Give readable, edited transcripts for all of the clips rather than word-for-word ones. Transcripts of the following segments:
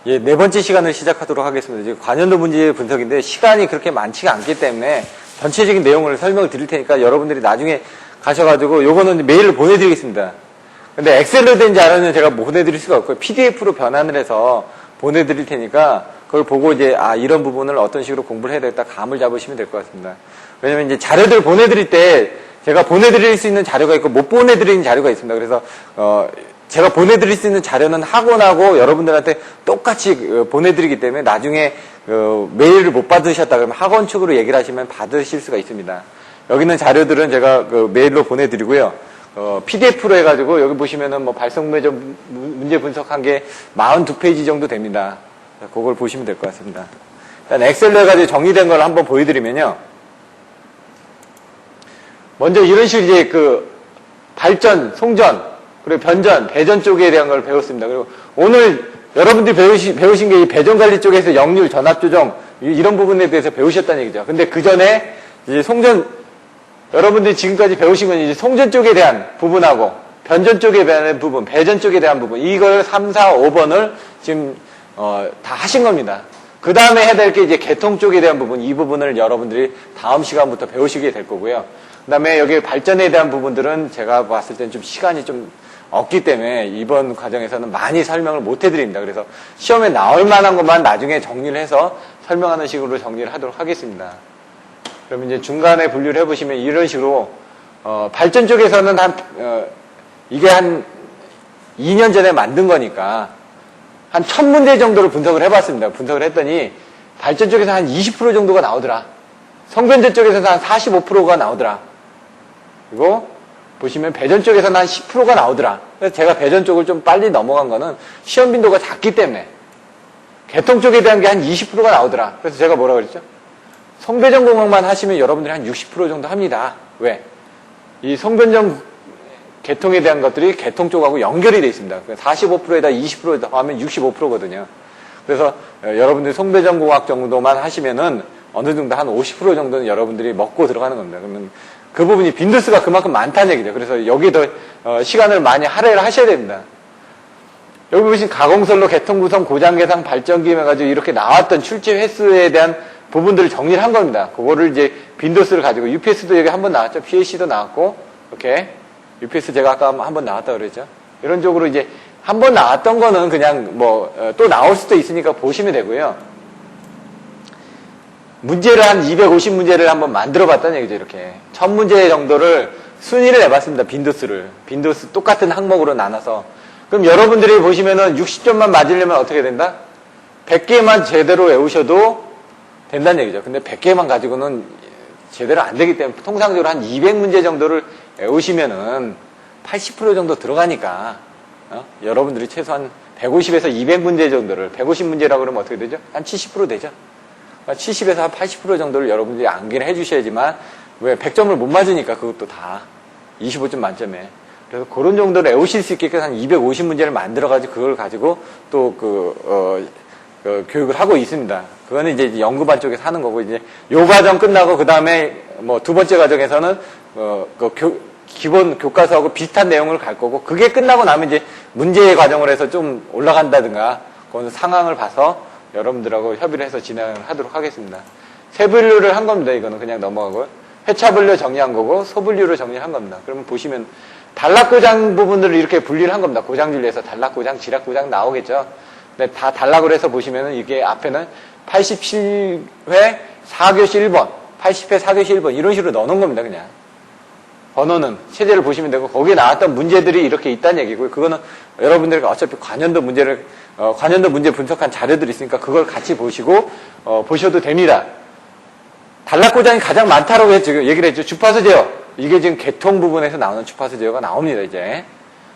예, 네 번째 시간을 시작하도록 하겠습니다. 이제 관연도 문제 분석인데 시간이 그렇게 많지가 않기 때문에 전체적인 내용을 설명을 드릴 테니까 여러분들이 나중에 가셔가지고 요거는 메일을 보내드리겠습니다. 근데 엑셀로 된지 알았는데 제가 보내드릴 수가 없고요. PDF로 변환을 해서 보내드릴 테니까 그걸 보고 이제 이런 부분을 어떤 식으로 공부를 해야 되겠다 감을 잡으시면 될 것 같습니다. 왜냐면 이제 자료들 보내드릴 때 제가 보내드릴 수 있는 자료가 있고 못 보내드리는 자료가 있습니다. 그래서 제가 보내드릴 수 있는 자료는 학원하고 여러분들한테 똑같이 보내드리기 때문에 나중에 메일을 못 받으셨다 그러면 학원 측으로 얘기를 하시면 받으실 수가 있습니다. 여기 있는 자료들은 제가 메일로 보내드리고요. PDF로 해가지고 여기 보시면은 뭐 발성매저 문제 분석한 게 42페이지 정도 됩니다. 그걸 보시면 될 것 같습니다. 일단 엑셀로 해가지고 정리된 걸 한번 보여드리면요. 먼저 이런 식으로 이제 발전, 송전, 그리고 변전, 배전 쪽에 대한 걸 배웠습니다. 그리고 오늘 여러분들이 배우신 게 이 배전 관리 쪽에서 역률, 전압 조정, 이런 부분에 대해서 배우셨다는 얘기죠. 근데 그 전에 이제 송전, 여러분들이 지금까지 배우신 건 이제 송전 쪽에 대한 부분하고 변전 쪽에 대한 부분, 배전 쪽에 대한 부분, 이걸 3, 4, 5번을 지금, 다 하신 겁니다. 그 다음에 해야 될 게 이제 개통 쪽에 대한 부분, 이 부분을 여러분들이 다음 시간부터 배우시게 될 거고요. 그 다음에 여기 발전에 대한 부분들은 제가 봤을 때는 좀 시간이 좀 없기 때문에 이번 과정에서는 많이 설명을 못 해드립니다. 그래서 시험에 나올 만한 것만 나중에 정리를 해서 설명하는 식으로 정리를 하도록 하겠습니다. 그러면 이제 중간에 분류를 해보시면 이런 식으로 발전 쪽에서는 이게 한 2년 전에 만든 거니까 한 1000문제 정도를 분석을 해봤습니다. 분석을 했더니 발전 쪽에서 한 20% 정도가 나오더라. 성변전 쪽에서는 한 45%가 나오더라. 그리고 보시면 배전 쪽에서는 한 10%가 나오더라. 그래서 제가 배전 쪽을 좀 빨리 넘어간 거는 시험 빈도가 작기 때문에 개통 쪽에 대한 게 한 20%가 나오더라. 그래서 제가 뭐라고 그랬죠? 성배전 공학만 하시면 여러분들이 한 60% 정도 합니다. 왜? 이 성변전 개통에 대한 것들이 개통 쪽하고 연결이 되어 있습니다. 45%에다 20% 더하면 65%거든요. 그래서 여러분들이 성배전 공학 정도만 하시면은 어느 정도 한 50% 정도는 여러분들이 먹고 들어가는 겁니다. 그러면 그 부분이 빈도수가 그만큼 많다는 얘기죠. 그래서 여기에 더 시간을 많이 할애를 하셔야 됩니다. 여기 보신 가공설로 개통 구성, 고장 계상, 발전기임 해가지고 이렇게 나왔던 출제 횟수에 대한 부분들을 정리를 한 겁니다. 그거를 이제 빈도수를 가지고 UPS도 여기 한번 나왔죠. PAC도 나왔고 이렇게 UPS 제가 아까 한번 나왔다 그랬죠. 이런 쪽으로 이제 한번 나왔던 거는 그냥 또 나올 수도 있으니까 보시면 되고요. 문제를 한 250문제를 한번 만들어 봤다는 얘기죠. 이렇게 1000문제 정도를 순위를 내봤습니다. 빈도수 똑같은 항목으로 나눠서. 그럼 여러분들이 보시면은 60점만 맞으려면 어떻게 된다? 100개만 제대로 외우셔도 된다는 얘기죠. 근데 100개만 가지고는 제대로 안 되기 때문에 통상적으로 한 200문제 정도를 외우시면은 80% 정도 들어가니까 여러분들이 최소한 150에서 200문제 정도를 150문제라고 그러면 어떻게 되죠? 한 70% 되죠. 70에서 한 80% 정도를 여러분들이 암기를 해주셔야지만 왜 100점을 못 맞으니까 그것도 다 25점 만점에. 그래서 그런 정도를 외우실 수 있게끔 한 250문제를 만들어가지고 그걸 가지고 또 교육을 하고 있습니다. 그거는 이제 연구반 쪽에서 하는 거고 이제 요 과정 끝나고 그 다음에 두 번째 과정에서는 기본 교과서하고 비슷한 내용을 갈 거고 그게 끝나고 나면 이제 문제의 과정을 해서 좀 올라간다든가 그건 상황을 봐서 여러분들하고 협의를 해서 진행을 하도록 하겠습니다. 세 분류를 한 겁니다. 이거는 그냥 넘어가고요. 회차 분류 정리한 거고 소분류로 정리한 겁니다. 그러면 보시면 단락고장 부분들을 이렇게 분리를 한 겁니다. 고장진리에서 단락고장, 지락고장 나오겠죠. 근데 다 단락으로 해서 보시면은 이게 앞에는 87회 4교시 1번, 80회 4교시 1번 이런 식으로 넣어놓은 겁니다. 그냥. 번호는 체제를 보시면 되고 거기에 나왔던 문제들이 이렇게 있다는 얘기고요. 그거는 여러분들이 어차피 관연도 문제 분석한 자료들이 있으니까 그걸 같이 보시고 보셔도 됩니다. 단락고장이 가장 많다라고 얘기를 했죠. 주파수 제어. 이게 지금 개통 부분에서 나오는 주파수 제어가 나옵니다. 이제.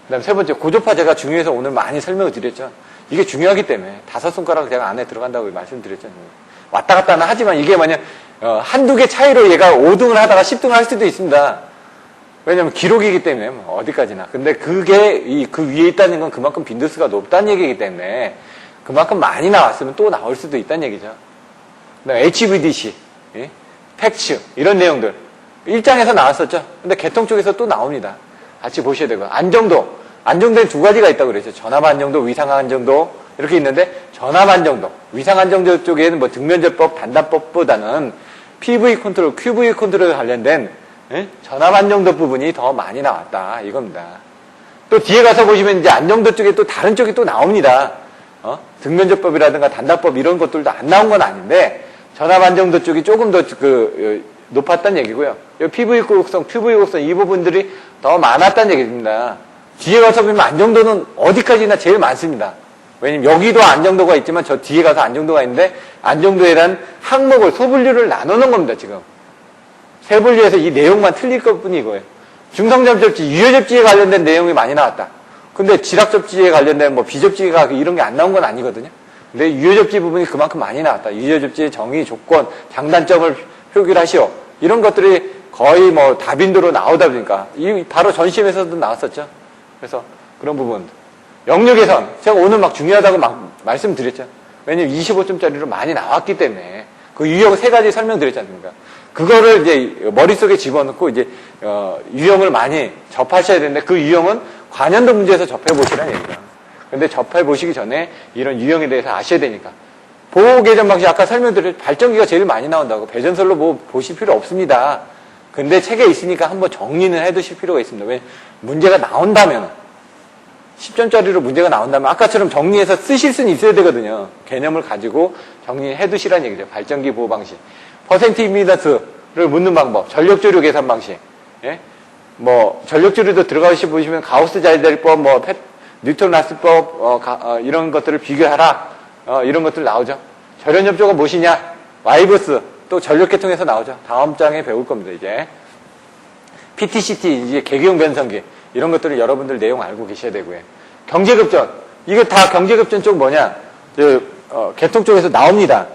그다음 세 번째 고조파 제가 중요해서 오늘 많이 설명을 드렸죠. 이게 중요하기 때문에 5손가락 제가 안에 들어간다고 말씀드렸죠. 왔다 갔다 하지만 이게 만약 한두 개 차이로 얘가 5등을 하다가 10등을 할 수도 있습니다. 왜냐면 기록이기 때문에 어디까지나. 근데 그게 그 위에 있다는 건 그만큼 빈도수가 높다는 얘기이기 때문에 그만큼 많이 나왔으면 또 나올 수도 있다는 얘기죠. 그다음에 HVDC, 팩츠 이런 내용들 1장에서 나왔었죠. 근데 개통 쪽에서 또 나옵니다. 같이 보셔야 되고 안정도에는 두 가지가 있다고 그랬죠. 전압 안정도, 위상 안정도. 이렇게 있는데 전압 안정도, 위상 안정도 쪽에는 뭐 등면제법, 단단법보다는 PV 컨트롤, QV 컨트롤에 관련된 전압 안정도 부분이 더 많이 나왔다 이겁니다. 또 뒤에 가서 보시면 이제 안정도 쪽에 또 다른 쪽이 또 나옵니다. 등면제법이라든가 단단법 이런 것들도 안 나온 건 아닌데 전압 안정도 쪽이 조금 더 높았다는 얘기고요. PV 곡선, QV 곡선 이 부분들이 더 많았다는 얘기입니다. 뒤에 가서 보면 안정도는 어디까지나 제일 많습니다. 왜냐면 여기도 안정도가 있지만 저 뒤에 가서 안정도가 있는데 안정도에 대한 항목을 소분류를 나누는 겁니다. 지금 세 분류에서 이 내용만 틀릴 것뿐이 이거예요. 중성잠 접지, 유효 접지에 관련된 내용이 많이 나왔다. 근데 지락 접지에 관련된 뭐 비접지가 이런 게 안 나온 건 아니거든요. 근데 유효 접지 부분이 그만큼 많이 나왔다. 유효 접지의 정의, 조건, 장단점을 표기를 하시오. 이런 것들이 거의 뭐 다빈도로 나오다 보니까 이 바로 전시회에서도 나왔었죠. 그래서 그런 부분. 역류 개선. 제가 오늘 막 중요하다고 막 말씀드렸죠. 왜냐면 25점짜리로 많이 나왔기 때문에 그 유형 세 가지 설명드렸지 않습니까? 그거를 이제 머릿속에 집어넣고 이제 유형을 많이 접하셔야 되는데 그 유형은 관연도 문제에서 접해보시라는 얘기죠. 근데 접해보시기 전에 이런 유형에 대해서 아셔야 되니까. 보호 개전 방식 아까 설명드렸죠. 발전기가 제일 많이 나온다고. 배전설로 뭐 보실 필요 없습니다. 근데 책에 있으니까 한번 정리는 해두실 필요가 있습니다. 왜? 문제가 나온다면 10점짜리로 문제가 나온다면 아까처럼 정리해서 쓰실 수는 있어야 되거든요. 개념을 가지고 정리해 두시라는 얘기죠. 발전기 보호 방식. 퍼센트 임피던스를 묻는 방법. 전력조류 계산 방식. 예? 뭐 전력조류도 들어가시 보시면 가우스 자리대리법, 뭐 뉴턴 라스법 이런 것들을 비교하라. 이런 것들 나오죠. 절연접조가 무엇이냐? 와이브스 또 전력계통에서 나오죠. 다음 장에 배울 겁니다. 이제 PTCT 이제 계기용 변성기 이런 것들을 여러분들 내용 알고 계셔야 되고요. 경제급전 이거 다 경제급전 쪽 뭐냐? 계통 쪽에서 나옵니다.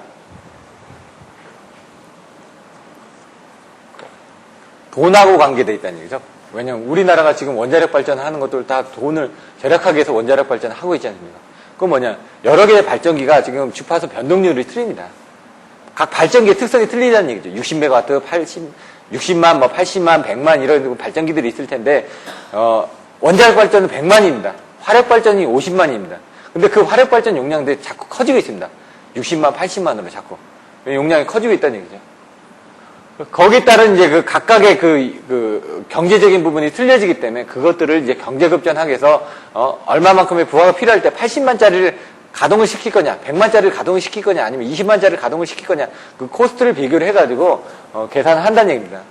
돈하고 관계되어 있다는 얘기죠. 왜냐면 우리나라가 지금 원자력 발전하는 것들 다 돈을 절약하기 위해서 원자력 발전하고 있지 않습니까? 그건 뭐냐? 여러 개의 발전기가 지금 주파수 변동률이 틀립니다. 각 발전기의 특성이 틀리다는 얘기죠. 60메가와트, 60만, 뭐 80만, 100만 이런 발전기들이 있을 텐데 원자력 발전은 100만입니다. 화력 발전이 50만입니다. 근데 그 화력 발전 용량들이 자꾸 커지고 있습니다. 60만, 80만으로 자꾸 용량이 커지고 있다는 얘기죠. 거기에 따른 이제 그 각각의 그 경제적인 부분이 틀려지기 때문에 그것들을 이제 경제급전하기 위해서 얼마만큼의 부하가 필요할 때 80만짜리를 가동을 시킬 거냐, 100만짜리를 가동을 시킬 거냐, 아니면 20만짜리를 가동을 시킬 거냐, 그 코스트를 비교를 해가지고 계산을 한다는 얘기입니다.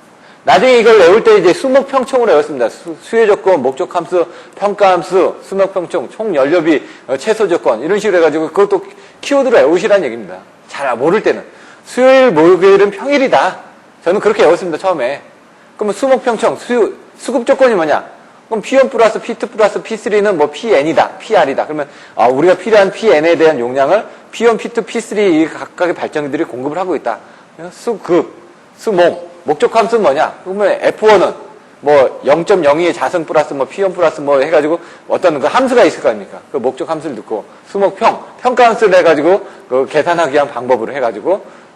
나중에 이걸 외울 때 이제 수목평총으로 외웠습니다. 수요 조건, 목적 함수, 평가 함수, 수목평총, 총 연료비, 최소 조건 이런 식으로 해가지고 그것도 키워드로 외우시라는 얘기입니다. 잘 모를 때는 수요일, 목요일은 평일이다. 저는 그렇게 외웠습니다, 처음에. 그러면 수목평총, 수급 조건이 뭐냐? 그럼 P1 플러스 P2 플러스 P3는 뭐 PN이다, PR이다. 그러면, 우리가 필요한 PN에 대한 용량을 P1, P2, P3 이 각각의 발전기들이 공급을 하고 있다. 목적 함수는 뭐냐? 그러면 F1은 뭐 0.02의 자승 플러스 뭐 P1 플러스 뭐 해가지고 어떤 그 함수가 있을 거 아닙니까? 그 목적 함수를 넣고, 평가 함수를 해가지고 그 계산하기 위한 방법으로 해가지고,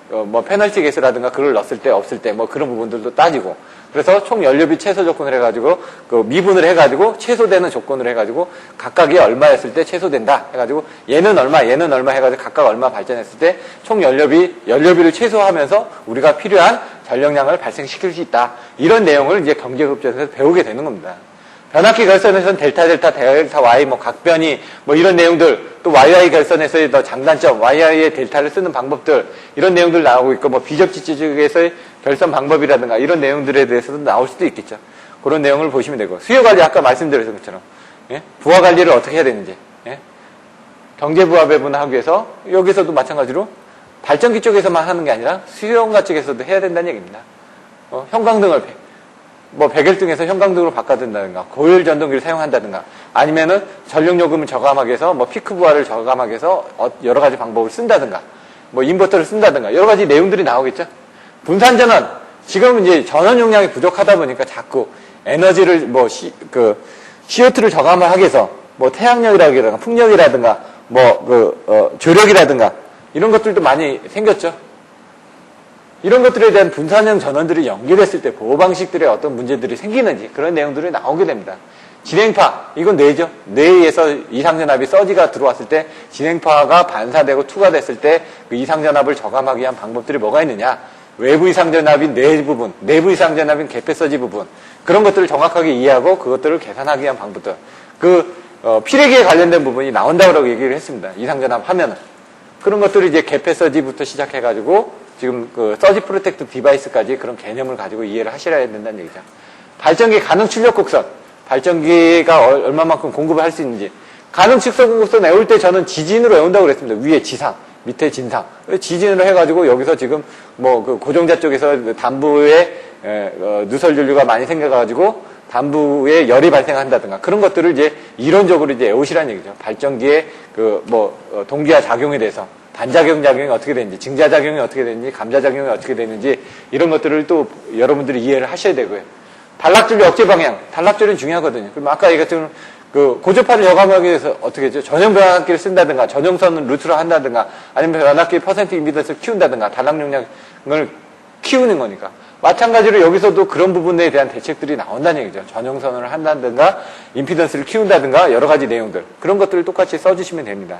뭐 페널티 개수라든가 그걸 넣었을 때 없을 때 뭐 그런 부분들도 따지고 그래서 총 연료비 최소 조건을 해가지고 그 미분을 해가지고 최소되는 조건을 해가지고 각각이 얼마였을 때 최소된다 해가지고 얘는 얼마 해가지고 각각 얼마 발전했을 때 총 연료비를 최소하면서 우리가 필요한 전력량을 발생시킬 수 있다 이런 내용을 이제 경제급전에서 배우게 되는 겁니다. 변압기 결선에서는 델타 Y, 뭐 각변이, 뭐 이런 내용들, 또 YI 결선에서의 더 장단점, YI의 델타를 쓰는 방법들, 이런 내용들 나오고 있고, 뭐 비접지 쪽에서의 결선 방법이라든가 이런 내용들에 대해서도 나올 수도 있겠죠. 그런 내용을 보시면 되고, 수요 관리 아까 말씀드렸던 것처럼, 예? 부하 관리를 어떻게 해야 되는지, 예? 경제 부하 배분을 하기 위해서 여기서도 마찬가지로 발전기 쪽에서만 하는 게 아니라 수요용가 쪽에서도 해야 된다는 얘기입니다. 형광등을 뭐 백열등에서 형광등으로 바꿔준다든가 고열 전동기를 사용한다든가 아니면은 전력요금을 저감하기 위해서 뭐 피크 부하를 저감하기 위해서 여러 가지 방법을 쓴다든가 뭐 인버터를 쓴다든가 여러 가지 내용들이 나오겠죠. 분산전원 지금 이제 전원 용량이 부족하다 보니까 자꾸 에너지를 뭐 CO2를 저감을 하기 위해서 뭐 태양력이라든가 풍력이라든가 뭐 조력이라든가 이런 것들도 많이 생겼죠. 이런 것들에 대한 분산형 전원들이 연결했을 때 보호 방식들의 어떤 문제들이 생기는지 그런 내용들이 나오게 됩니다. 진행파, 이건 뇌죠. 뇌에서 이상전압이 서지가 들어왔을 때 진행파가 반사되고 투과됐을 때 그 이상전압을 저감하기 위한 방법들이 뭐가 있느냐. 외부 이상전압인 뇌 부분, 내부 이상전압인 개폐서지 부분, 그런 것들을 정확하게 이해하고 그것들을 계산하기 위한 방법들. 피레기에 관련된 부분이 나온다고 얘기를 했습니다. 이상전압 하면은. 그런 것들을 이제 개폐서지부터 시작해가지고 지금 서지 프로텍트 디바이스까지 그런 개념을 가지고 이해를 하셔야 된다는 얘기죠. 발전기 가능 출력 곡선. 발전기가 얼마만큼 공급을 할 수 있는지. 가능 축소 곡선 외울 때 저는 지진으로 외운다고 그랬습니다. 위에 지상, 밑에 진상. 지진으로 해가지고 여기서 지금 고정자 쪽에서 담부에 누설 전류가 많이 생겨가지고 담부에 열이 발생한다든가 그런 것들을 이제 이론적으로 이제 외우시라는 얘기죠. 발전기의 동기화 작용에 대해서 반작용이 어떻게 되는지, 증자작용이 어떻게 되는지, 감자작용이 어떻게 되는지 이런 것들을 또 여러분들이 이해를 하셔야 되고요. 단락전류 억제 방향, 단락전류는 중요하거든요. 그럼 아까 얘기했던 고주파를 저감하기 위해서 어떻게 했죠? 전용 변압기를 쓴다든가, 전용선을 루트로 한다든가, 아니면 변압기 퍼센트 임피던스를 키운다든가, 단락 용량을 키우는 거니까. 마찬가지로 여기서도 그런 부분에 대한 대책들이 나온다는 얘기죠. 전용선을 한다든가, 임피던스를 키운다든가, 여러 가지 내용들. 그런 것들을 똑같이 써주시면 됩니다.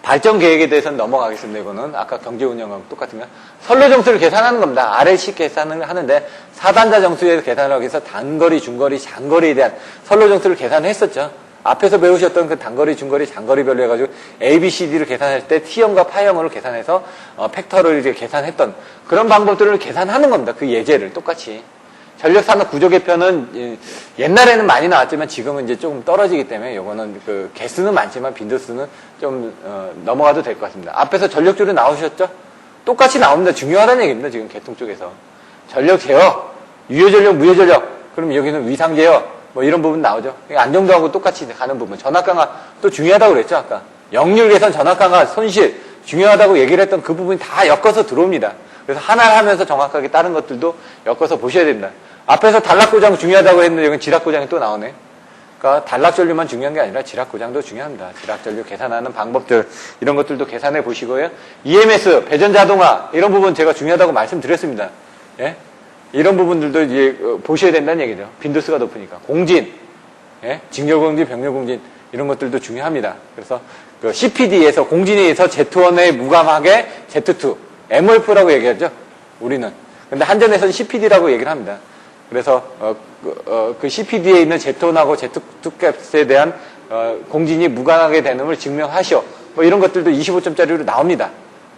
발전 계획에 대해서는 넘어가겠습니다. 이거는 아까 경제 운영하고 똑같은 거. 선로 정수를 계산하는 겁니다. RLC 계산을 하는데 4단자 정수에서 계산을 하기 위해서 단거리, 중거리, 장거리에 대한 선로 정수를 계산했었죠. 앞에서 배우셨던 그 단거리, 중거리, 장거리별로 해가지고 A, B, C, D를 계산할 때 T형과 파형으로 계산해서 팩터를 이제 계산했던 그런 방법들을 계산하는 겁니다. 그 예제를 똑같이. 전력산업 구조 개편은 옛날에는 많이 나왔지만 지금은 이제 조금 떨어지기 때문에 요거는 개수는 많지만 빈도수는 좀 넘어가도 될 것 같습니다. 앞에서 전력줄이 나오셨죠? 똑같이 나옵니다. 중요하다는 얘기입니다. 지금 개통 쪽에서. 전력 제어, 유효전력, 무효전력. 그럼 여기는 위상 제어, 이런 부분 나오죠. 안정도하고 똑같이 가는 부분. 전압 강화 또 중요하다고 그랬죠, 아까. 역률 개선, 전압 강화, 손실 중요하다고 얘기를 했던 그 부분이 다 엮어서 들어옵니다. 그래서 하나 하면서 정확하게 다른 것들도 엮어서 보셔야 됩니다. 앞에서 단락고장 중요하다고 했는데 여기 지락고장이 또 나오네. 그러니까 단락전류만 중요한 게 아니라 지락고장도 중요합니다. 지락전류 계산하는 방법들 이런 것들도 계산해 보시고요. EMS, 배전자동화 이런 부분 제가 중요하다고 말씀드렸습니다. 예? 이런 부분들도 이제 보셔야 된다는 얘기죠. 빈도수가 높으니까. 공진, 예? 직렬공진, 병렬공진 이런 것들도 중요합니다. 그래서 CPD에서 공진에 의해서 Z1에 무감하게 Z2, MOF라고 얘기하죠. 우리는. 근데 한전에서는 CPD라고 얘기를 합니다. 그래서 그 CPD에 있는 Z1하고 Z2 값에 대한 공진이 무관하게 되는 걸 증명하시오. 이런 것들도 25점짜리로 나옵니다.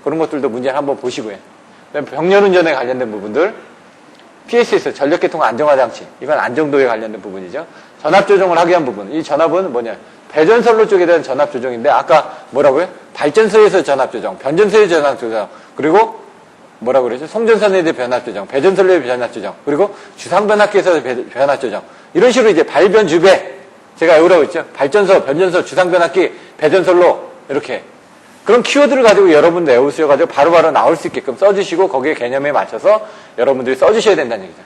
그런 것들도 문제를 한번 보시고요. 병렬운전에 관련된 부분들, PSS, 전력계통 안정화 장치. 이건 안정도에 관련된 부분이죠. 전압 조정을 하기 위한 부분. 이 전압은 뭐냐? 배전선로 쪽에 대한 전압 조정인데 아까 뭐라고요? 발전소에서 전압 조정, 변전소의 전압 조정, 그리고 뭐라고 그러죠? 송전선에 대해 변압 조정, 배전선로의 변압 조정, 그리고 주상변압기에서 변압 조정. 이런 식으로 이제 발변 주배. 제가 외우라고 했죠? 발전소, 변전소, 주상변압기, 배전선로. 이렇게. 그런 키워드를 가지고 여러분들 외우셔가지고 바로바로 나올 수 있게끔 써주시고 거기에 개념에 맞춰서 여러분들이 써주셔야 된다는 얘기죠.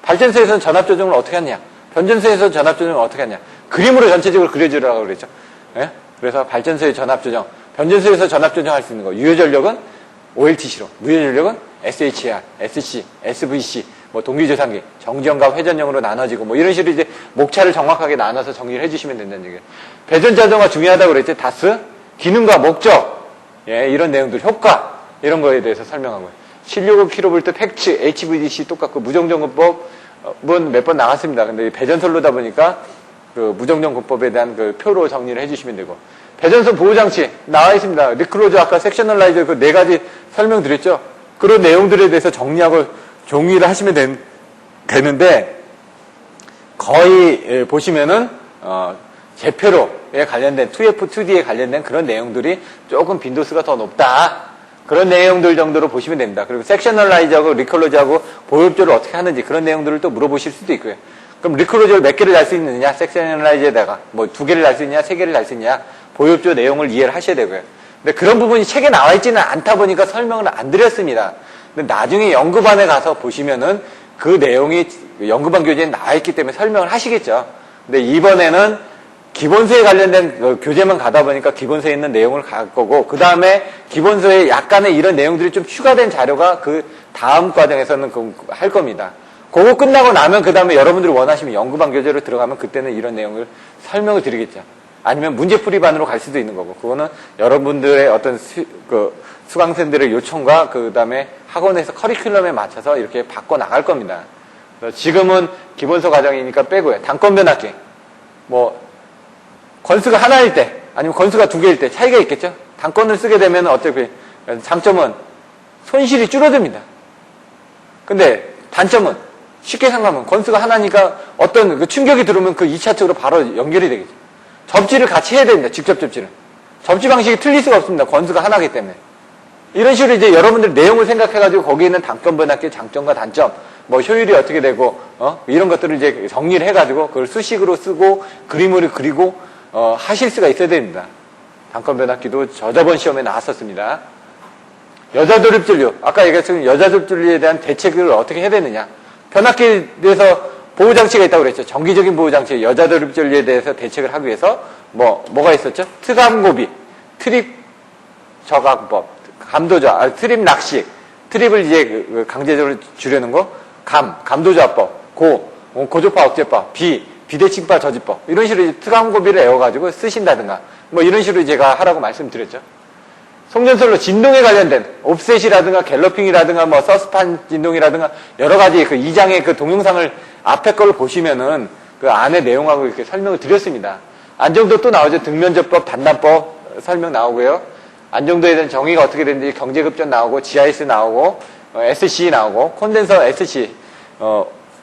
발전소에서는 전압 조정을 어떻게 하냐? 변전소에서는 전압 조정을 어떻게 하냐? 그림으로 전체적으로 그려주라고 그랬죠. 예? 그래서 발전소의 전압 조정, 변전소에서 전압 조정할 수 있는 거. 유효전력은 OLTC로, 무효전력은 SHR, SC, SVC, 동기조상기, 정지형과 회전형으로 나눠지고 이런 식으로 이제 목차를 정확하게 나눠서 정리를 해주시면 된다는 얘기예요. 배전자동화 중요하다고 그랬죠. 다스, 기능과 목적, 예, 이런 내용들, 효과 이런 거에 대해서 설명하고요. 765kV 팩츠, HVDC 똑같고 무정전공법은 몇 번 나왔습니다. 근데 배전선로다 보니까 그 무정전공법에 대한 그 표로 정리를 해주시면 되고. 배전선 보호장치 나와 있습니다. 리클로즈 아까 섹셔널라이저 그 4가지 설명드렸죠. 그런 내용들에 대해서 정리하고 종이를 하시면 되는데 거의 보시면은 제표로에 관련된 2F, 2D에 관련된 그런 내용들이 조금 빈도수가 더 높다. 그런 내용들 정도로 보시면 됩니다. 그리고 섹셔널라이저하고 리클로즈하고 보호흡조를 어떻게 하는지 그런 내용들을 또 물어보실 수도 있고요. 그럼 리클로즈를 몇 개를 달 수 있느냐? 섹셔널라이저에다가 2개를 달 수 있냐? 3개를 달 수 있냐? 보유업조 내용을 이해를 하셔야 되고요. 근데 그런 부분이 책에 나와 있지는 않다 보니까 설명을 안 드렸습니다. 근데 나중에 연구반에 가서 보시면은 그 내용이 연구반 교재에 나와 있기 때문에 설명을 하시겠죠. 근데 이번에는 기본소에 관련된 교재만 가다 보니까 기본소에 있는 내용을 갈 거고, 그 다음에 기본소에 약간의 이런 내용들이 좀 추가된 자료가 그 다음 과정에서는 할 겁니다. 그거 끝나고 나면 그 다음에 여러분들이 원하시면 연구반 교재로 들어가면 그때는 이런 내용을 설명을 드리겠죠. 아니면 문제풀이반으로 갈 수도 있는 거고, 그거는 여러분들의 어떤 수강생들의 요청과 그 다음에 학원에서 커리큘럼에 맞춰서 이렇게 바꿔 나갈 겁니다. 지금은 기본서 과정이니까 빼고요. 단권 변압기. 뭐, 권수가 하나일 때, 아니면 권수가 두 개일 때 차이가 있겠죠? 단권을 쓰게 되면 어차피 장점은 손실이 줄어듭니다. 근데 단점은 쉽게 생각하면 권수가 하나니까 어떤 그 충격이 들어오면 그 2차적으로 바로 연결이 되겠죠. 접지를 같이 해야 됩니다. 직접 접지를. 접지 방식이 틀릴 수가 없습니다. 권수가 하나이기 때문에. 이런 식으로 이제 여러분들 내용을 생각해가지고 거기에 있는 단권 변압기의 장점과 단점, 뭐 효율이 어떻게 되고, 이런 것들을 이제 정리를 해가지고 그걸 수식으로 쓰고 그림으로 그리고, 하실 수가 있어야 됩니다. 단권 변압기도 저저번 시험에 나왔었습니다. 여자조립전류. 아까 얘기했던 여자조립전류에 대한 대책을 어떻게 해야 되느냐. 변압기에 대해서 보호장치가 있다고 그랬죠. 정기적인 보호장치, 여자조립전류에 대해서 대책을 하기 위해서 뭐가 있었죠? 특암고비, 트립 저각법, 감도저, 트립 낚시, 트립을 이제 강제적으로 줄여는 거, 감도저하법, 고조파 억제법, 비대칭파 저지법, 이런 식으로 이제 특암고비를 애워가지고 쓰신다든가, 뭐 이런 식으로 제가 하라고 말씀드렸죠. 송전솔로 진동에 관련된 옵셋이라든가 갤러핑이라든가 뭐 서스판 진동이라든가 여러 가지 그 2장의 그 동영상을 앞에 걸 보시면은 그 안에 내용하고 이렇게 설명을 드렸습니다. 안정도 또 나오죠. 등면접법, 단단법 설명 나오고요. 안정도에 대한 정의가 어떻게 되는지 경제급전 나오고 GIS 나오고 SC 나오고 콘덴서 SC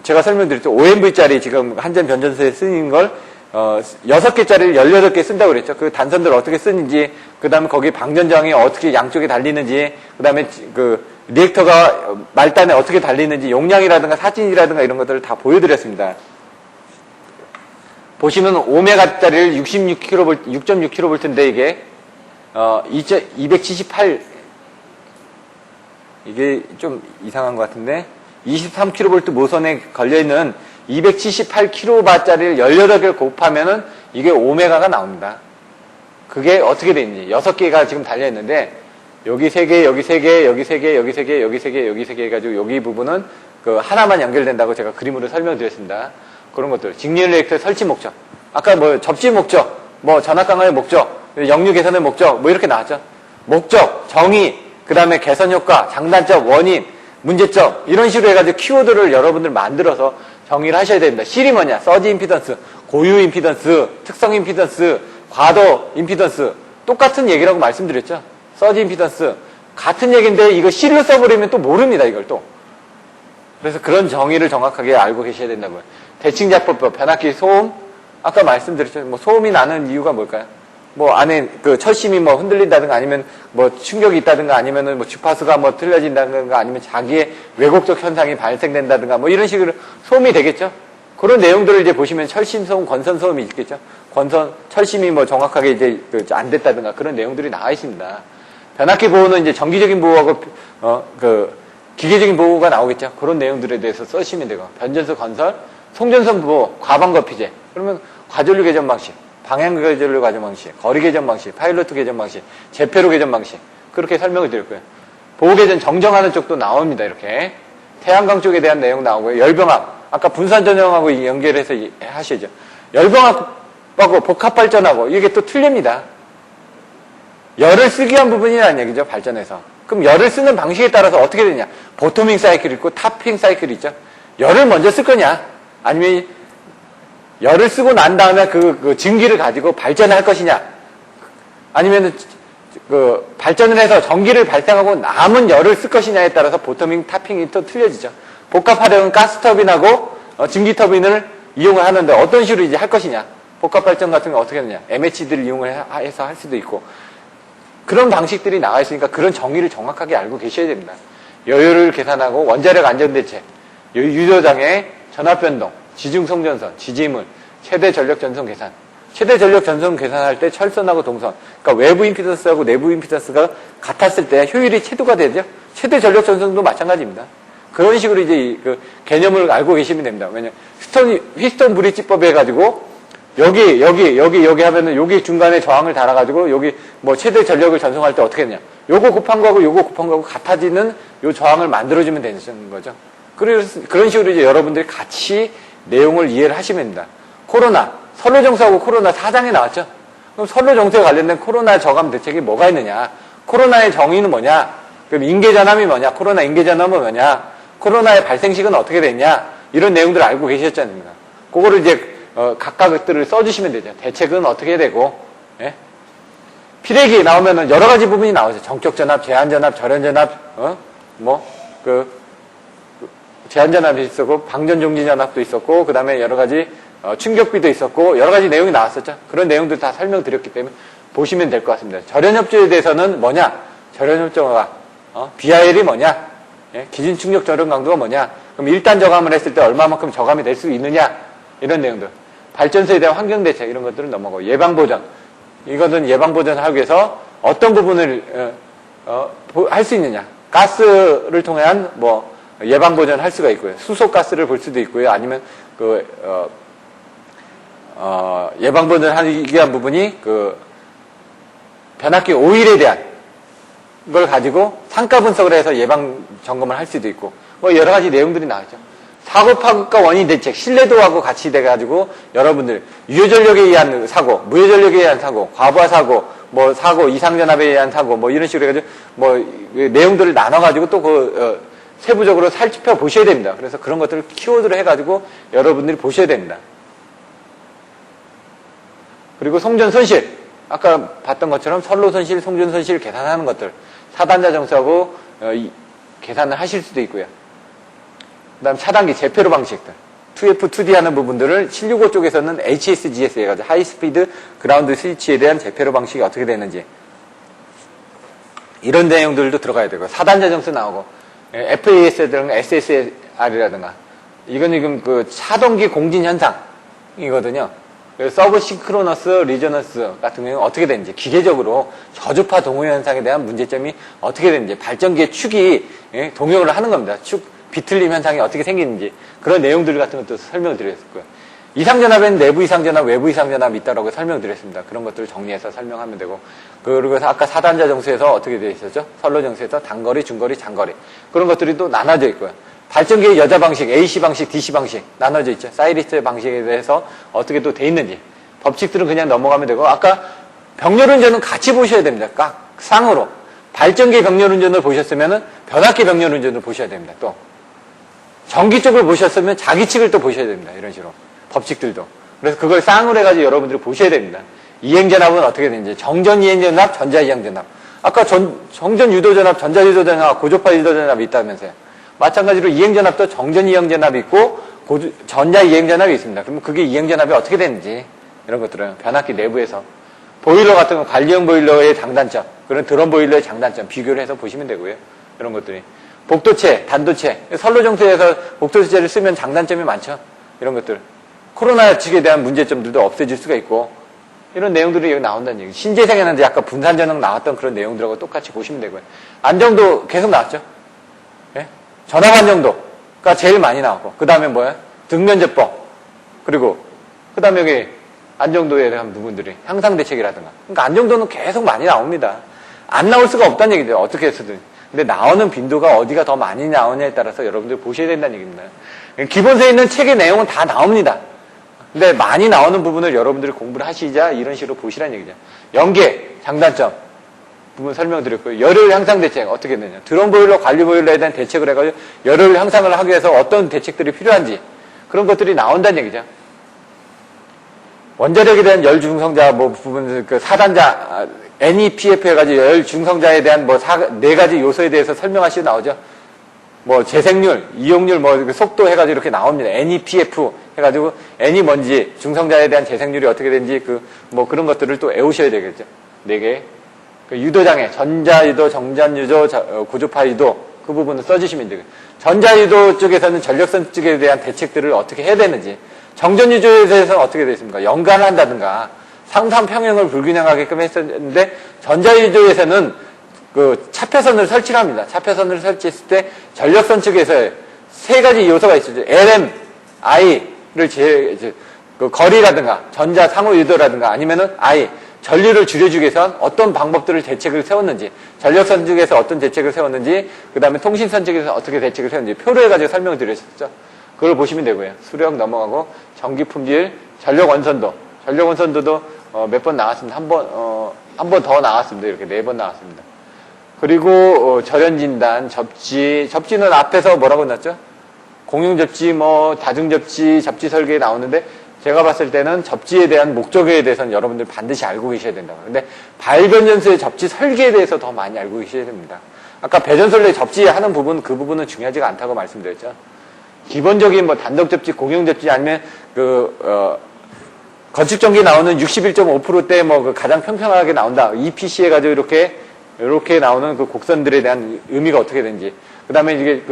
제가 설명드렸죠. 5MV짜리 지금 한전 변전소에 쓰는 걸 6개짜리를 18개 쓴다고 그랬죠. 그 단선들 어떻게 쓰는지, 그 다음에 거기 방전장이 어떻게 양쪽에 달리는지, 그 다음에 그 리액터가 말단에 어떻게 달리는지, 용량이라든가 사진이라든가 이런 것들을 다 보여드렸습니다. 보시면 5메가짜리를 6.6kV인데 이게 278 이게 좀 이상한 것 같은데 23kV 모선에 걸려있는 278kW짜리를 18개를 곱하면은 이게 5메가가 나옵니다. 그게 어떻게 돼 있는지 6개가 지금 달려있는데 여기 3개, 여기 3개, 여기 3개, 여기 3개, 여기 3개, 여기 3개 해가지고 여기 부분은 그 하나만 연결된다고 제가 그림으로 설명드렸습니다. 그런 것들. 직리얼 리액터 설치 목적. 아까 뭐 접지 목적, 뭐 전압 강화의 목적, 역류 개선의 목적, 뭐 이렇게 나왔죠. 목적, 정의, 그 다음에 개선 효과, 장단점, 원인, 문제점, 이런 식으로 해가지고 키워드를 여러분들 만들어서 정의를 하셔야 됩니다. 실이 뭐냐? 서지 임피던스, 고유 임피던스, 특성 임피던스, 과도 임피던스. 똑같은 얘기라고 말씀드렸죠. 서지 임피던스. 같은 얘기인데 이거 실로 써버리면 또 모릅니다, 이걸 또. 그래서 그런 정의를 정확하게 알고 계셔야 된다고요. 대칭자법, 변압기 소음. 아까 말씀드렸죠. 뭐 소음이 나는 이유가 뭘까요? 뭐 안에 그 철심이 뭐 흔들린다든가 아니면 뭐 충격이 있다든가 아니면은 뭐 주파수가 뭐 틀려진다든가 아니면 자기의 왜곡적 현상이 발생된다든가 뭐 이런 식으로 소음이 되겠죠. 그런 내용들을 이제 보시면 철심 소음, 권선 소음이 있겠죠. 철심이 뭐 정확하게 이제 안 됐다든가 그런 내용들이 나와 있습니다. 변압기 보호는 이제 정기적인 보호하고 기계적인 보호가 나오겠죠. 그런 내용들에 대해서 써주시면 되고 변전소 건설, 송전선 보호, 과방거피제. 그러면 과전류 개전 방식. 방향 개전류 가정 방식, 거리 개전 방식, 파일로트 개전 방식, 제페로 개전 방식 그렇게 설명을 드릴 거예요. 보호 개전 정정하는 쪽도 나옵니다. 이렇게 태양광 쪽에 대한 내용 나오고요. 열병합 아까 분산 전형하고 연결해서 하시죠. 열병합하고 복합 발전하고 이게 또 틀립니다. 열을 쓰기 위한 부분이라는 얘기죠. 발전에서. 그럼 열을 쓰는 방식에 따라서 어떻게 되냐? 보토밍 사이클이 있고 탑핑 사이클이 있죠. 열을 먼저 쓸 거냐? 아니면 열을 쓰고 난 다음에 그 증기를 가지고 발전을 할 것이냐. 아니면 발전을 해서 전기를 발생하고 남은 열을 쓸 것이냐에 따라서 보토밍, 타핑이 또 틀려지죠. 복합 활용은 가스터빈하고 증기 터빈을 이용을 하는데 어떤 식으로 이제 할 것이냐. 복합 발전 같은 거 어떻게 하느냐. MHD를 이용을 해서 할 수도 있고. 그런 방식들이 나와 있으니까 그런 정의를 정확하게 알고 계셔야 됩니다. 여유를 계산하고 원자력 안전대책, 유도장애, 전압변동, 지중송전선, 지지물, 최대 전력 전송 계산. 최대 전력 전송 계산할 때 철선하고 동선. 그러니까 외부 임피던스하고 내부 임피던스가 같았을 때 효율이 최도가 되죠. 최대 전력 전송도 마찬가지입니다. 그런 식으로 이제 그 개념을 알고 계시면 됩니다. 왜냐면 휘스턴 브릿지법 해가지고 여기 하면은 여기 중간에 저항을 달아가지고 여기 뭐 최대 전력을 전송할 때 어떻게 했냐. 요거 곱한 거하고 요거 곱한 거하고 같아지는 요 저항을 만들어주면 되는 거죠. 그런 식으로 이제 여러분들이 같이 내용을 이해를 하시면 됩니다. 코로나, 선로정수하고 코로나 사장에 나왔죠? 그럼 선로정수에 관련된 코로나 저감 대책이 뭐가 있느냐? 코로나의 정의는 뭐냐? 그럼 인계전함이 뭐냐? 코로나 인계전함은 뭐냐? 코로나의 발생식은 어떻게 됐냐? 이런 내용들을 알고 계셨잖아요. 그거를 이제 각각들을 써주시면 되죠. 대책은 어떻게 되고, 예? 피레기 나오면은 여러 가지 부분이 나오죠. 정격전압, 제한전압, 절연전압, 제한전압이 있었고, 방전종지전압도 있었고, 그 다음에 여러 가지 충격비도 있었고, 여러 가지 내용이 나왔었죠. 그런 내용들 다 설명드렸기 때문에 보시면 될 것 같습니다. 절연협조에 대해서는 뭐냐? 절연협조가, BIL이 뭐냐? 예? 기준 충격 절연 강도가 뭐냐? 그럼 1단 저감을 했을 때 얼마만큼 저감이 될 수 있느냐? 이런 내용들. 발전소에 대한 환경대책, 이런 것들은 넘어가고, 예방보전. 이것은 예방보전을 하기 위해서 어떤 부분을, 할 수 있느냐? 가스를 통한, 예방보전을 할 수가 있고요. 수소가스를 볼 수도 있고요. 아니면, 예방보전을 하기 위한 부분이, 변압기 오일에 대한 걸 가지고 상가 분석을 해서 예방 점검을 할 수도 있고, 여러 가지 내용들이 나왔죠. 사고 파급과 원인 대책, 신뢰도하고 같이 돼가지고 여러분들 유효전력에 의한 사고, 무효전력에 의한 사고, 과부하 사고, 사고, 이상전압에 의한 사고, 이런 식으로 해가지고, 내용들을 나눠가지고 또 세부적으로 살펴보셔야 됩니다. 그래서 그런 것들을 키워드로 해가지고 여러분들이 보셔야 됩니다. 그리고 송전 손실. 아까 봤던 것처럼 선로 손실, 송전 손실 계산하는 것들. 사단자 정수하고 계산을 하실 수도 있고요. 그 다음 차단기, 재폐로 방식들. 2F, 2D 하는 부분들을 765 쪽에서는 HSGS 해가지고 하이스피드 그라운드 스위치에 대한 재폐로 방식이 어떻게 되는지. 이런 내용들도 들어가야 되고. 사단자 정수 나오고. FAS라든가 SSR이라든가. 이건 지금 차동기 공진 현상이거든요. 서브 싱크로너스, 리저너스 같은 경우는 어떻게 되는지, 기계적으로 저주파 동호 현상에 대한 문제점이 어떻게 되는지, 발전기의 축이 동요를 하는 겁니다. 축 비틀림 현상이 어떻게 생기는지, 그런 내용들 같은 것도 설명을 드렸고요. 이상전압에는 내부 이상전압, 외부 이상전압이 있다고 설명드렸습니다. 그런 것들을 정리해서 설명하면 되고, 그리고 아까 사단자 정수에서 어떻게 되어 있었죠? 선로 정수에서 단거리, 중거리, 장거리. 그런 것들이 또 나눠져 있고요. 발전기의 여자 방식, AC 방식, DC 방식 나눠져 있죠. 사이리스 방식에 대해서 어떻게 또 돼 있는지. 법칙들은 그냥 넘어가면 되고, 아까 병렬운전은 같이 보셔야 됩니다. 각 쌍으로. 발전기 병렬운전을 보셨으면 변압기 병렬운전을 보셔야 됩니다. 또 전기 쪽을 보셨으면 자기 측을 또 보셔야 됩니다. 이런 식으로. 법칙들도. 그래서 그걸 쌍으로 해가지고 여러분들이 보셔야 됩니다. 이행전압은 어떻게 되는지. 정전 이행전압, 전자 이행전압. 아까 정전 유도전압, 전자 유도전압, 고조파 유도전압이 있다면서요. 마찬가지로 이행전압도 정전 이행전압이 있고 전자 이행전압이 있습니다. 그러면 그게 이행전압이 어떻게 되는지 이런 것들은 변압기 내부에서 보일러 같은 건 관리형 보일러의 장단점, 그런 드럼 보일러의 장단점 비교를 해서 보시면 되고요. 이런 것들이 복도체, 단도체, 선로정수에서 복도체를 쓰면 장단점이 많죠. 이런 것들 코로나 측에 대한 문제점들도 없애질 수가 있고 이런 내용들이 여기 나온다는 얘기. 신재생에는 아까 분산전압 나왔던 그런 내용들하고 똑같이 보시면 되고요. 안정도 계속 나왔죠. 전압 안정도가 제일 많이 나왔고, 그 다음에 뭐야? 등면제법. 그리고, 그 다음에 여기 안정도에 대한 부분들이 향상대책이라든가. 그러니까 안정도는 계속 많이 나옵니다. 안 나올 수가 없다는 얘기죠. 어떻게 해서든. 근데 나오는 빈도가 어디가 더 많이 나오냐에 따라서 여러분들 보셔야 된다는 얘기입니다. 기본서에 있는 책의 내용은 다 나옵니다. 근데 많이 나오는 부분을 여러분들이 공부를 하시자 이런 식으로 보시라는 얘기죠. 연계, 장단점. 부분 설명드렸고요. 열효율 향상 대책 어떻게 되냐. 드럼 보일러, 관리 보일러에 대한 대책을 해가지고 열효율 향상을 하기 위해서 어떤 대책들이 필요한지 그런 것들이 나온다는 얘기죠. 원자력에 대한 열 중성자 부분 사단자 NEPF 해가지고 열 중성자에 대한 네 가지 요소에 대해서 설명하시고 나오죠. 재생률, 이용률, 속도 해가지고 이렇게 나옵니다. NEPF 해가지고 N이 뭔지 중성자에 대한 재생률이 어떻게 되는지 그런 것들을 또 외우셔야 되겠죠. 4개. 유도장애, 전자유도, 정전유도, 고주파유도 그 부분을 써주시면 되고요. 전자유도 쪽에서는 전력선 쪽에 대한 대책들을 어떻게 해야 되는지, 정전유도에 대해서는 어떻게 되어 있습니까? 연관한다든가 상상 평형을 불균형하게끔 했었는데 전자유도에서는 차폐선을 설치를 합니다. 차폐선을 설치했을 때 전력선 측에서 3가지 요소가 있어요. LM, I를 거리라든가 전자 상호 유도라든가 아니면은 I 전류를 줄여주기 위해서 어떤 방법들을 대책을 세웠는지, 전력선 쪽에서 어떤 대책을 세웠는지, 그 다음에 통신선 쪽에서 어떻게 대책을 세웠는지 표로 해가지고 설명을 드렸었죠. 그걸 보시면 되고요. 수력 넘어가고 전기 품질, 전력 원선도, 전력 원선도도 몇 번 나왔습니다. 한 번 더 나왔습니다. 이렇게 4번 나왔습니다. 그리고 절연 진단, 접지는 앞에서 뭐라고 났죠? 공용 접지, 다중 접지, 접지 설계에 나오는데 제가 봤을 때는 접지에 대한 목적에 대해서는 여러분들 반드시 알고 계셔야 된다고. 근데 발변전소의 접지 설계에 대해서 더 많이 알고 계셔야 됩니다. 아까 배전설계 접지하는 부분, 그 부분은 중요하지가 않다고 말씀드렸죠. 기본적인 단독 접지, 공용 접지 아니면 건축전기 나오는 61.5%대 가장 평평하게 나온다. EPC 해가지고 이렇게 나오는 그 곡선들에 대한 의미가 어떻게 되는지. 그 다음에 이게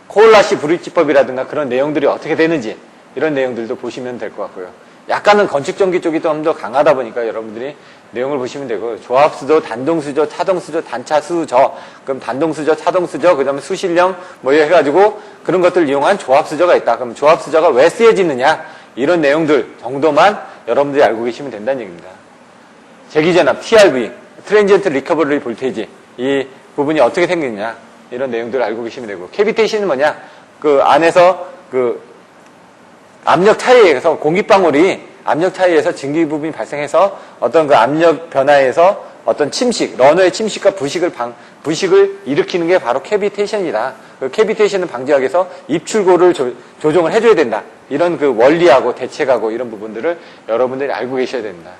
코올라시 브릿지법이라든가 그런 내용들이 어떻게 되는지 이런 내용들도 보시면 될 것 같고요. 약간은 건축전기 쪽이 좀 더 강하다 보니까 여러분들이 내용을 보시면 되고 조합수조, 단동수조, 차동수조, 단차수저 그럼 단동수저, 차동수저, 그 다음에 수실령 해가지고 그런 것들을 이용한 조합수저가 있다. 그럼 조합수저가 왜 쓰여지느냐 이런 내용들 정도만 여러분들이 알고 계시면 된다는 얘기입니다. 제기전압, TRV, 트랜지언트 리커버리 볼테이지 이 부분이 어떻게 생기느냐 이런 내용들을 알고 계시면 되고 캐비테이션은 뭐냐 그 안에서 그 압력 차이에서 공기방울이 압력 차이에서 증기 부분이 발생해서 어떤 그 압력 변화에서 어떤 침식, 러너의 침식과 부식을 일으키는 게 바로 캐비테이션이다. 그 캐비테이션을 방지하기 위해서 입출구를 조정을 해줘야 된다. 이런 그 원리하고 대책하고 이런 부분들을 여러분들이 알고 계셔야 됩니다.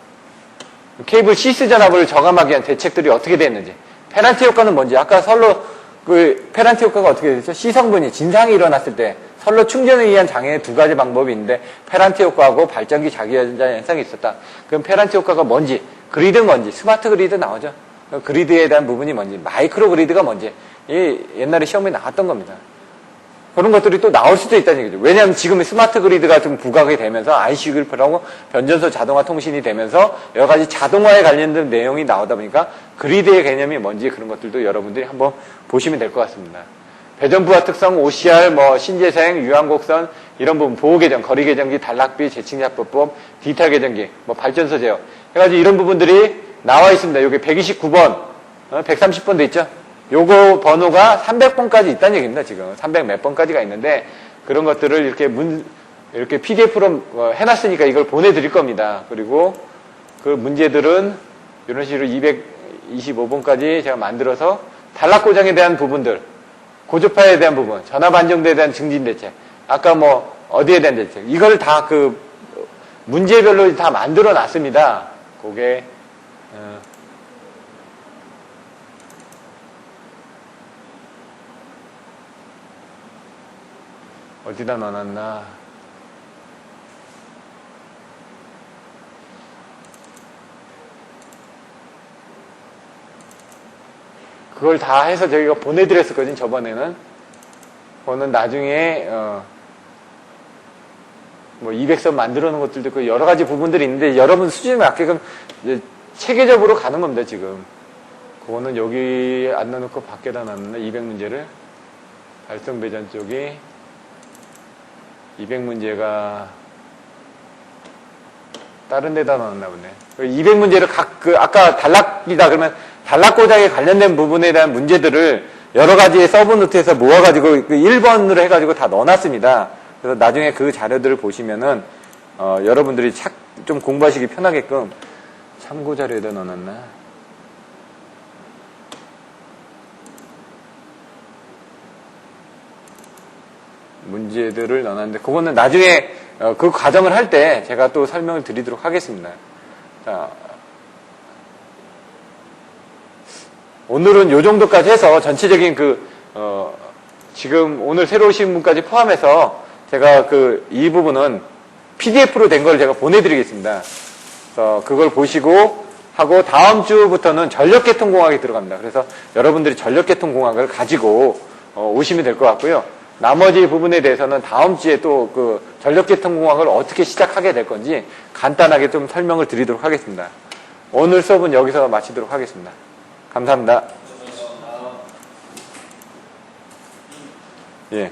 케이블 시스 전압을 저감하기 위한 대책들이 어떻게 됐는지, 페란티 효과는 뭔지, 아까 설로 그 페란티 효과가 어떻게 됐죠? C성분이 진상이 일어났을 때 선로 충전에 의한 장애의 2가지 방법이 있는데 페란티 효과하고 발전기 자기전자 현상이 있었다. 그럼 페란티 효과가 뭔지, 그리드 뭔지, 스마트 그리드 나오죠. 그리드에 대한 부분이 뭔지, 마이크로 그리드가 뭔지 이 옛날에 시험에 나왔던 겁니다. 그런 것들이 또 나올 수도 있다는 얘기죠. 왜냐하면 지금 스마트 그리드가 좀 부각이 되면서 IC 그래프라고 변전소 자동화 통신이 되면서 여러 가지 자동화에 관련된 내용이 나오다 보니까 그리드의 개념이 뭔지 그런 것들도 여러분들이 한번 보시면 될 것 같습니다. 배전부하 특성, OCR, 신재생, 유한곡선 이런 부분, 보호계정, 거리계정기, 단락비, 재층약법법, 디지털 계정기, 발전소 제어 해가지고 이런 부분들이 나와 있습니다. 여기 129번, 130번도 있죠. 요거 번호가 300번까지 있다는 얘기입니다. 지금 300 몇 번까지가 있는데 그런 것들을 이렇게 PDF로 해놨으니까 이걸 보내드릴 겁니다. 그리고 그 문제들은 이런 식으로 225번까지 제가 만들어서 단락 고정에 대한 부분들, 고주파에 대한 부분, 전압 안정도에 대한 증진 대책, 아까 어디에 대한 대책, 이걸 다 그 문제별로 다 만들어 놨습니다. 그게 어디다 넣어놨나? 그걸 다 해서 저희가 보내드렸었거든요, 저번에는. 그거는 나중에, 200선 만들어 놓은 것들도 있고, 여러 가지 부분들이 있는데, 여러분 수준에 맞게끔 체계적으로 가는 겁니다, 지금. 그거는 여기 안 넣어놓고 밖에다 놨나? 200문제를. 발성 배전 쪽이, 200문제가, 다른 데다 넣었나 보네. 200문제를 아까 단락이다 그러면 단락 고장에 관련된 부분에 대한 문제들을 여러 가지의 서브노트에서 모아가지고 1번으로 해가지고 다 넣어놨습니다. 그래서 나중에 그 자료들을 보시면은, 여러분들이 좀 공부하시기 편하게끔 참고 자료에다 넣어놨나? 문제들을 넣어놨는데, 그거는 나중에 그 과정을 할 때 제가 또 설명을 드리도록 하겠습니다. 자, 오늘은 요 정도까지 해서 전체적인 지금 오늘 새로 오신 분까지 포함해서 제가 이 부분은 PDF로 된 걸 제가 보내드리겠습니다. 그래서 그걸 보시고 하고 다음 주부터는 전력계통공학이 들어갑니다. 그래서 여러분들이 전력계통공학을 가지고 오시면 될 것 같고요. 나머지 부분에 대해서는 다음 주에 또 전력계통공학을 어떻게 시작하게 될 건지 간단하게 좀 설명을 드리도록 하겠습니다. 오늘 수업은 여기서 마치도록 하겠습니다. 감사합니다. 예.